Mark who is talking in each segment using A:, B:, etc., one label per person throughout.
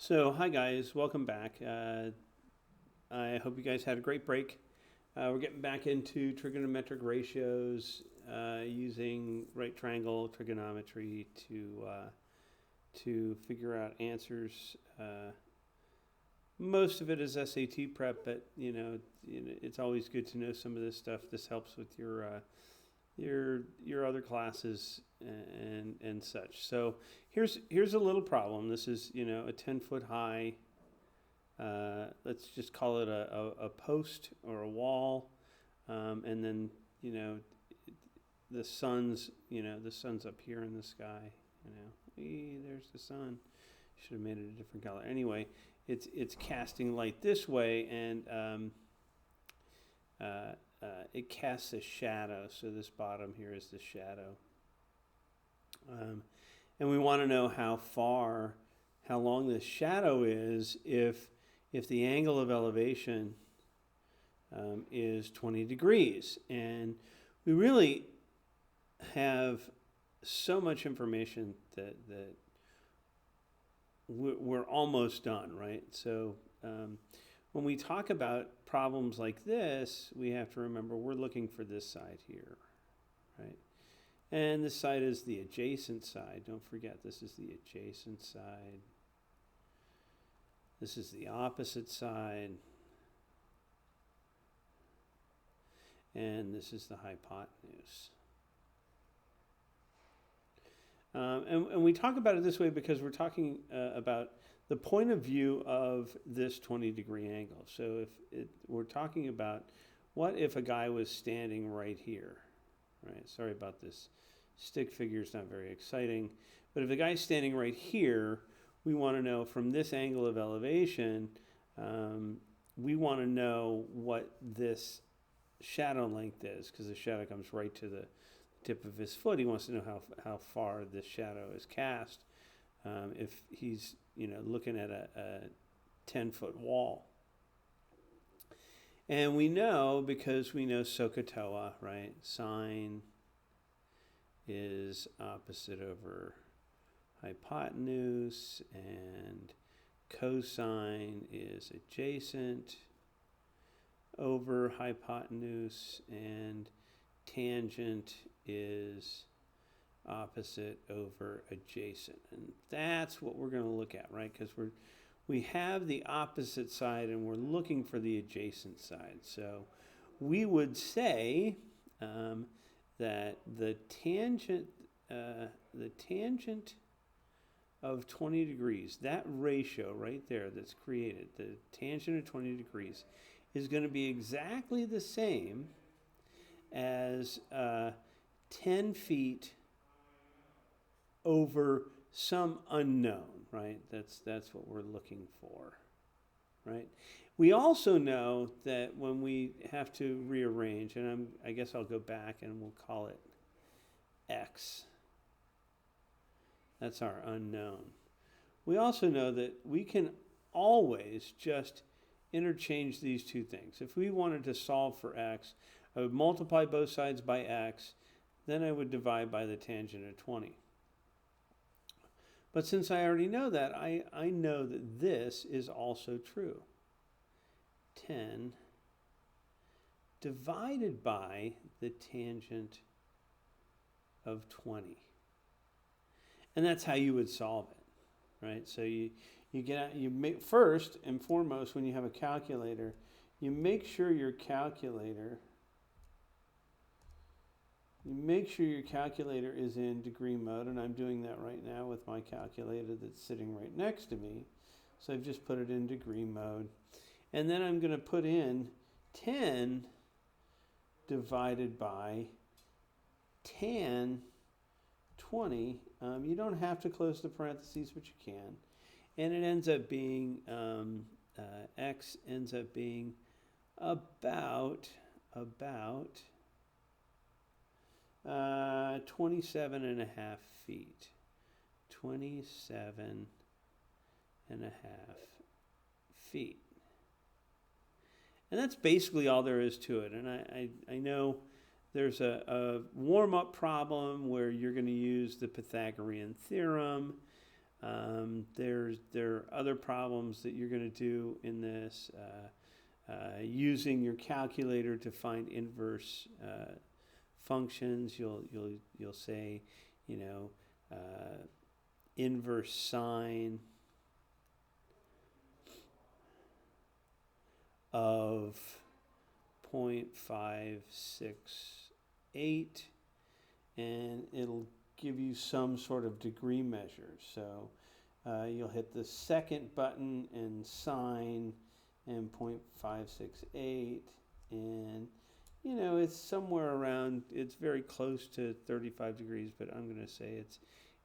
A: So, hi guys, welcome back. I hope you guys had a great break. We're getting back into trigonometric ratios using right triangle trigonometry to figure out answers. Most of it is SAT prep, but it's always good to know some of this stuff. This helps with your other classes and such. So here's a little problem. This is a 10-foot high. Let's just call it a post or a wall, and then the sun's up here in the sky. There's the sun. Should have made it a different color. Anyway, it's casting light this way, and it casts a shadow. So this bottom here is the shadow. And we want to know how long this shadow is if the angle of elevation is 20 degrees. And we really have so much information that we're almost done, right? So when we talk about problems like this, we have to remember we're looking for this side here, right? And this side is the adjacent side. Don't forget, this is the adjacent side. This is the opposite side. And this is the hypotenuse. And we talk about it this way because we're talking about the point of view of this 20-degree angle. So we're talking about what if a guy was standing right here, right? Sorry about this. Stick figure is not very exciting. But if the guy's standing right here, we want to know from this angle of elevation, we want to know what this shadow length is, because the shadow comes right to the tip of his foot. He wants to know how far this shadow is cast if he's looking at a 10-foot wall. And we know, because we know SOHCAHTOA, right? Sine is opposite over hypotenuse, and cosine is adjacent over hypotenuse, and tangent is opposite over adjacent. And that's what we're going to look at, right? Because we have the opposite side and we're looking for the adjacent side. So we would say that the tangent of 20 degrees, that ratio right there that's created, the tangent of 20 degrees, is going to be exactly the same as 10 feet over some unknown, right? That's what we're looking for, right? We also know that when we have to rearrange, and I guess I'll go back and we'll call it x. That's our unknown. We also know that we can always just interchange these two things. If we wanted to solve for x, I would multiply both sides by x, then I would divide by the tangent of 20. But since I already know that, I know that this is also true. 10 divided by the tangent of 20. And that's how you would solve it, right? So you make, first and foremost, when you have a calculator, you make sure your calculator is in degree mode, and I'm doing that right now with my calculator that's sitting right next to me. So I've just put it in degree mode. And then I'm going to put in 10 divided by tan 20. You don't have to close the parentheses, but you can. And it ends up being, x ends up being about 27 and a half feet. 27 and a half feet. And that's basically all there is to it. And I know there's a warm-up problem where you're going to use the Pythagorean theorem. There are other problems that you're going to do in this, using your calculator to find inverse functions. You'll say, you know, inverse sine of 0.568, and it'll give you some sort of degree measure. So you'll hit the second button and sine and 0.568, and you know, it's somewhere around, it's very close to 35 degrees, but I'm going to say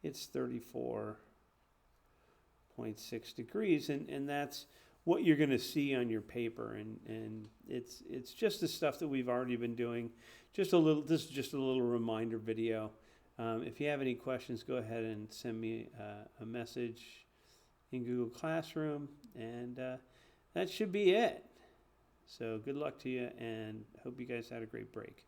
A: it's 34.6 degrees, and that's what you're going to see on your paper, and it's just the stuff that we've already been doing. This is just a little reminder video. If you have any questions, go ahead and send me a message in Google Classroom, and that should be it. So good luck to you, and hope you guys had a great break.